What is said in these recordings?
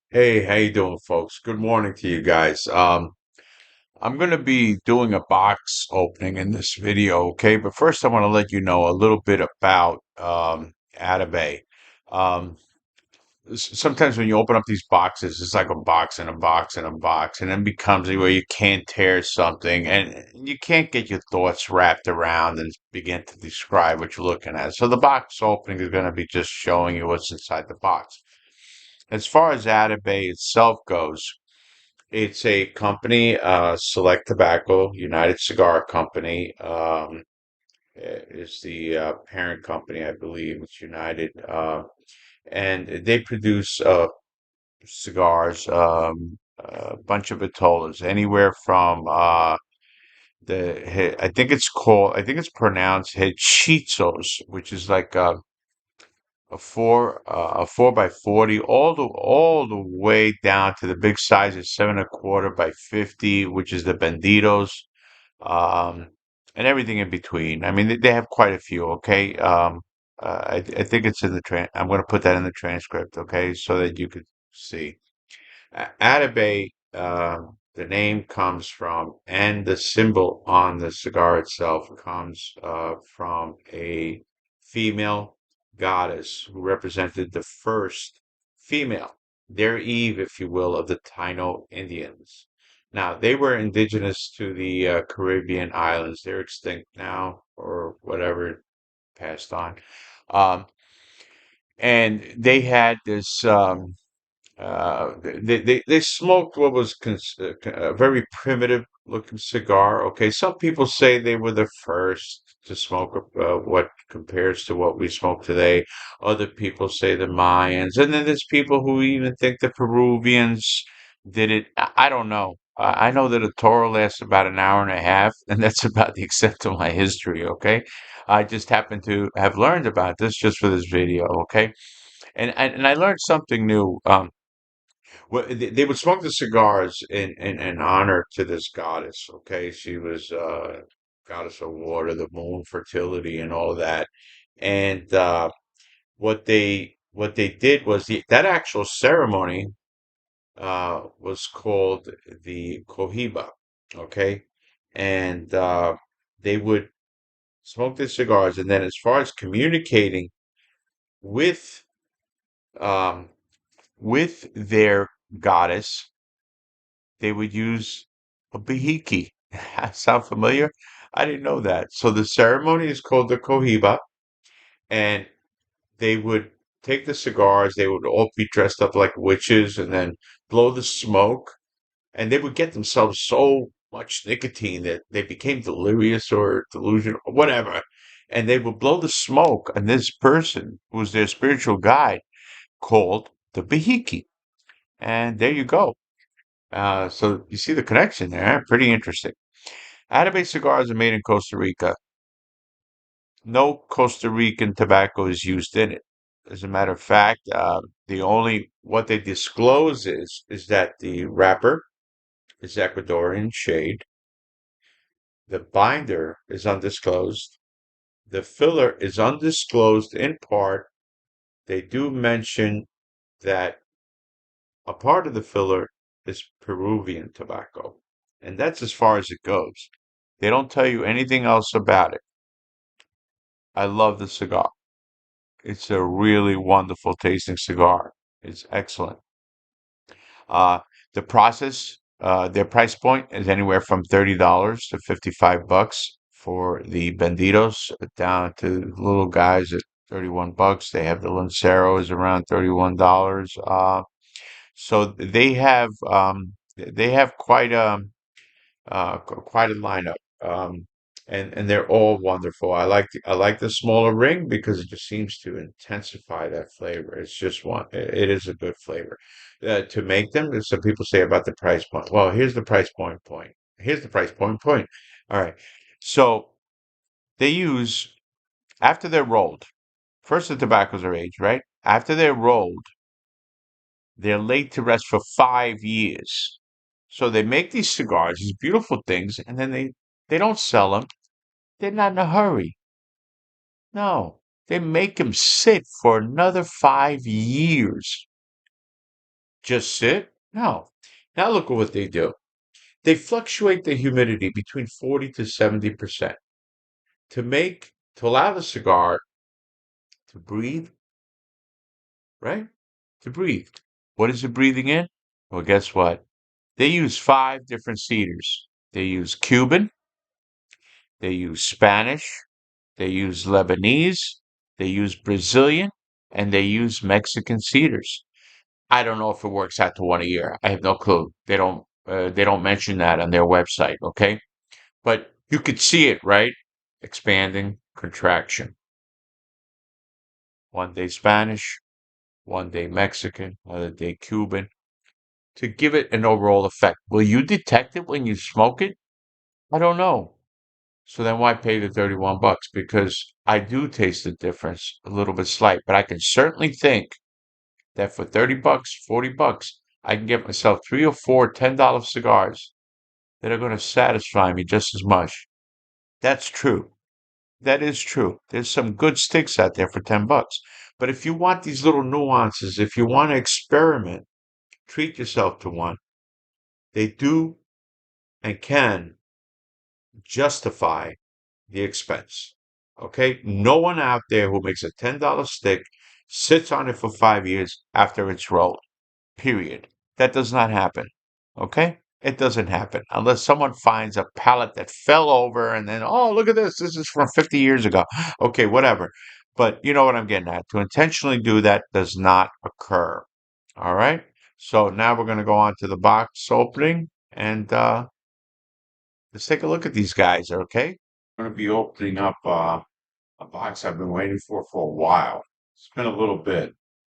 Hey, how you doing, folks? Good morning to you guys. I'm going to be doing a box opening in this video, okay? But first, I want to let you know a little bit about Atabey. Um, Sometimes when you open up these boxes, it's like a box and a box and a box, and then becomes where you can't tear something, and you can't get your thoughts wrapped around and begin to describe what you're looking at. So the box opening is going to be just showing you what's inside the box. As far as Atabey itself goes, it's a company, Select Tobacco, United Cigar Company, is the parent company, I believe. It's United, and they produce cigars, a bunch of vitolas, anywhere from I think it's pronounced Hechizos, which is like a 4 by 40, all the way down to the big sizes, 7 1/4 by 50, which is the banditos, um, and everything in between. I mean, they have quite a few. Okay, I think it's in the I'm going to put that in the transcript. Okay, so that you could see. Atabey, the name comes from, and the symbol on the cigar itself comes from a female goddess who represented the first female, their Eve, if you will, of the Taino Indians. Now, they were indigenous to the Caribbean islands. They're extinct now, or whatever, passed on. Um, and they had this. They smoked what was a very primitive looking cigar. Okay, some people say they were the first to smoke what compares to what we smoke today. Other people say the Mayans, and then there's people who even think the Peruvians did it. I don't know. I know that a Toro lasts about an hour and a half, and that's about the extent of my history. Okay, I just happen to have learned about this just for this video. Okay, and I learned something new. Well, they would smoke the cigars in honor to this goddess. Okay, she was goddess of water, the moon, fertility, and all of that. And what they did was that actual ceremony was called the cohiba. Okay, and they would smoke the cigars, and then as far as communicating with um, with their goddess, they would use a behiki. Sound familiar? I didn't know that. So the ceremony is called the cohiba, and they would take the cigars. They would all be dressed up like witches, and then blow the smoke. And they would get themselves so much nicotine that they became delirious or delusional, or whatever. And they would blow the smoke, and this person who was their spiritual guide called the behiki. And there you go. So you see the connection there. Pretty interesting. Atabey cigars are made in Costa Rica. No Costa Rican tobacco is used in it. As a matter of fact, the only what they disclose is that the wrapper is Ecuadorian shade. The binder is undisclosed. The filler is undisclosed in part. They do mention that a part of the filler is Peruvian tobacco, and that's as far as it goes. They don't tell you anything else about it. I love the cigar. It's a really wonderful tasting cigar. It's excellent. Uh, the process, their price point is anywhere from $30 to $55 for the Banditos, down to little guys at $31. They have the Lancero is around $31. So they have quite a lineup. And they're all wonderful. I like the smaller ring because it just seems to intensify that flavor. It's just it is a good flavor. To make them, there's some people say about the price point. Well, here's the price point. Here's the price point. All right. So they use, after they're rolled, first the tobaccos are aged, right? After they're rolled, they're laid to rest for 5 years. So they make these cigars, these beautiful things, and then they don't sell them. They're not in a hurry. No, they make them sit for another 5 years. Just sit? No. Now look at what they do. They fluctuate the humidity between 40 to 70% to allow the cigar to breathe, right? To breathe. What is it breathing in? Well, guess what? They use five different cedars. They use Cuban, they use Spanish, they use Lebanese, they use Brazilian, and they use Mexican cedars. I don't know if it works out to one a year. I have no clue. They don't mention that on their website, okay? But you could see it, right? Expanding, contraction. One day Spanish, one day Mexican, another day Cuban, to give it an overall effect. Will you detect it when you smoke it? I don't know. So then why pay the 31 bucks? Because I do taste the difference, a little bit slight, but I can certainly think that for 30 bucks, 40 bucks, I can get myself three or four $10 cigars that are going to satisfy me just as much. That's true. That is true. There's some good sticks out there for 10 bucks. But if you want these little nuances, if you want to experiment, treat yourself to one. They do and can justify the expense. Okay? No one out there who makes a $10 stick sits on it for 5 years after it's rolled. Period. That does not happen. Okay? It doesn't happen unless someone finds a pallet that fell over and then, oh, look at this. This is from 50 years ago. Okay, whatever. But you know what I'm getting at. To intentionally do that does not occur. All right? So now we're going to go on to the box opening and let's take a look at these guys, okay? I'm going to be opening up a box I've been waiting for a while. It's been a little bit.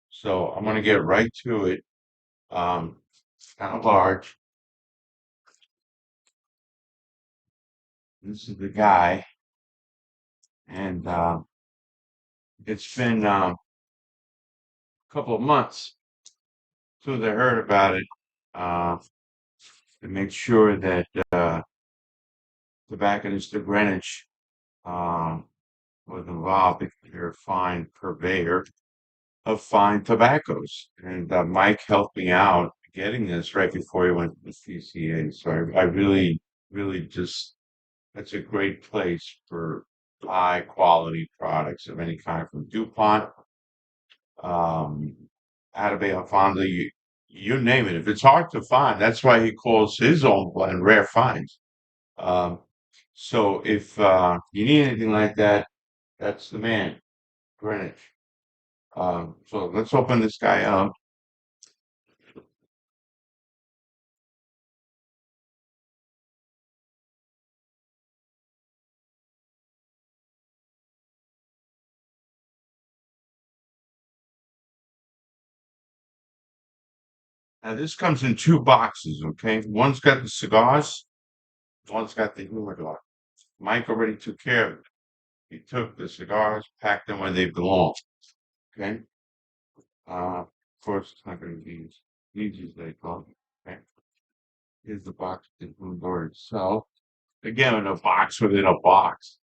So I'm going to get right to it. It's kind of large. This is the guy, and it's been a couple of months since I heard about it. Uh, to make sure that Tobacconist of Greenwich um, was involved because they're a fine purveyor of fine tobaccos. And Mike helped me out getting this right before he went to the CCA. So I really, really just, that's a great place for high quality products of any kind from DuPont, um, Atabey Humidor, you name it. If it's hard to find, that's why he calls his own blend rare finds. Um, so if you need anything like that, that's the man, Greenwich. So let's open this guy up. Now this comes in two boxes, okay? One's got the cigars, one's got the humidor. Mike already took care of it. He took the cigars, packed them where they belong. Okay. Of course, it's not going to be as easy as they thought. Okay. Here's the box of the humidor itself. Again, in a box within a box.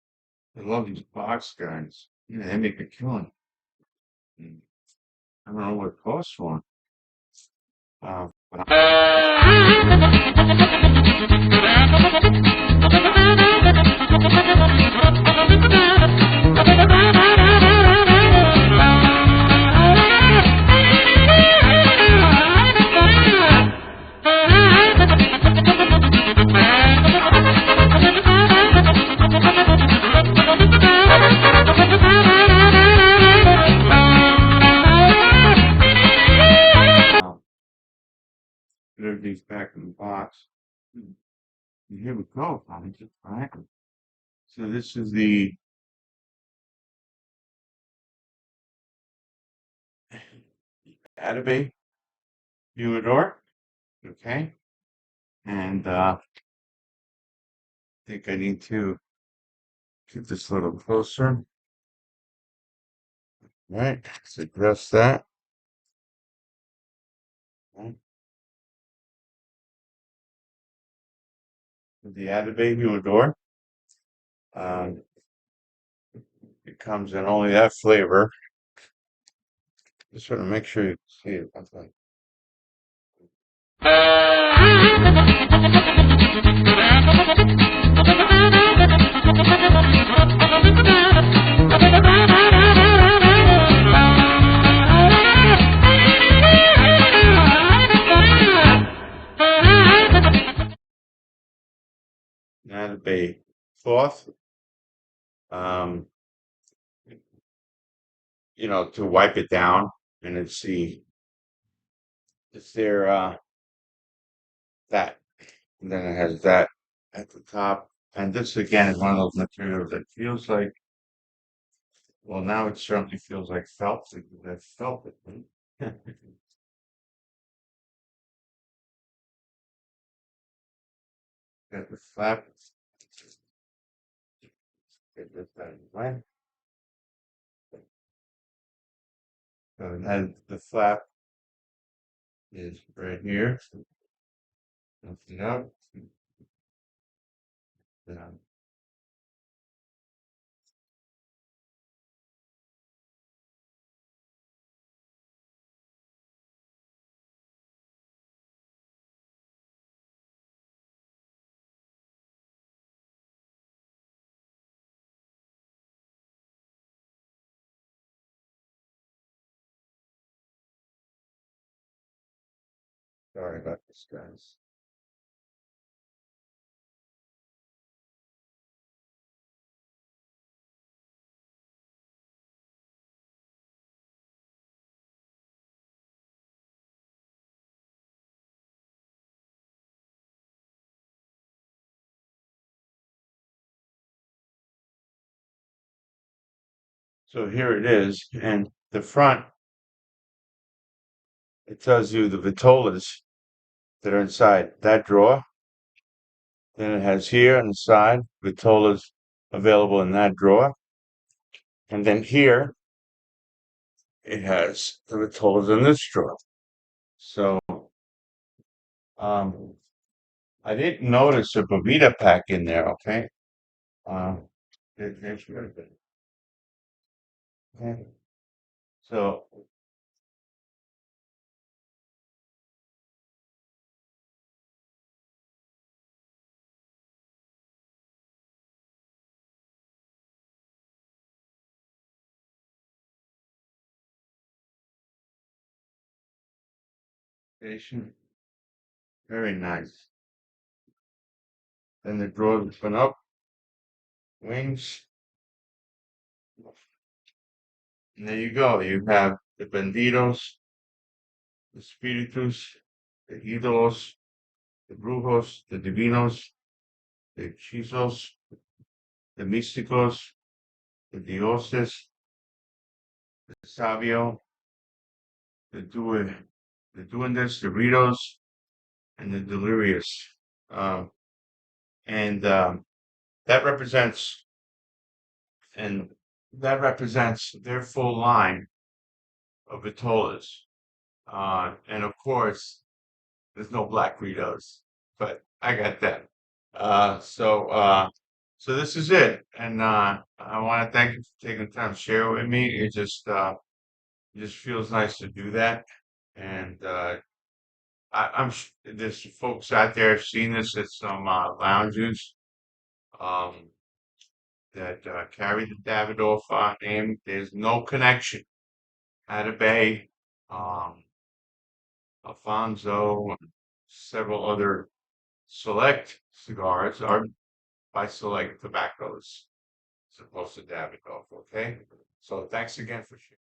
I love these box guys. Yeah, they make a killing. Mm, I don't know what it costs one. But put everything's back in the box. And here we go. All right. So this is the Atabey Humidor. Okay. And I think I need to get this a little closer. All right. Let's address that. Right. The Atabey Humidor. Um, it comes in only that flavor. Just want to make sure you see it. Okay. Atabey cloth, um, to wipe it down, and it's there, that, and then it has that at the top, and this again is one of those materials that feels like, well, now it certainly feels like felt, because I've felt it. Got the flap, get this out of the way. So it has the flap is right here. Lift it up. Down. Sorry about this, guys. So here it is, and the front, it tells you the vitolas that are inside that drawer. Then it has here on the side, vitolas available in that drawer. And then here, it has the vitolas in this drawer. So, um, I didn't notice a Bovita pack in there, okay? Um, there should have been. Okay. So, station, very nice. Then the drawers open up, wings, and there you go. You have the bandidos, the spiritus, the ídolos, the brujos, the divinos, the hechizos, the místicos, the dioses, the sabio, the due, the duendes, the ritos, and the delirious. Um, and that represents and that represents their full line of vitolas. And of course, there's no black Ritos, but I got that. So this is it, and I want to thank you for taking the time to share it with me. It just feels nice to do that, and there's folks out there have seen this at some lounges um, that carry the Davidoff name. There's no connection. Atabey, um, Alfonso, and several other select cigars are by select tobaccos as opposed to Davidoff. Okay, so thanks again for sharing.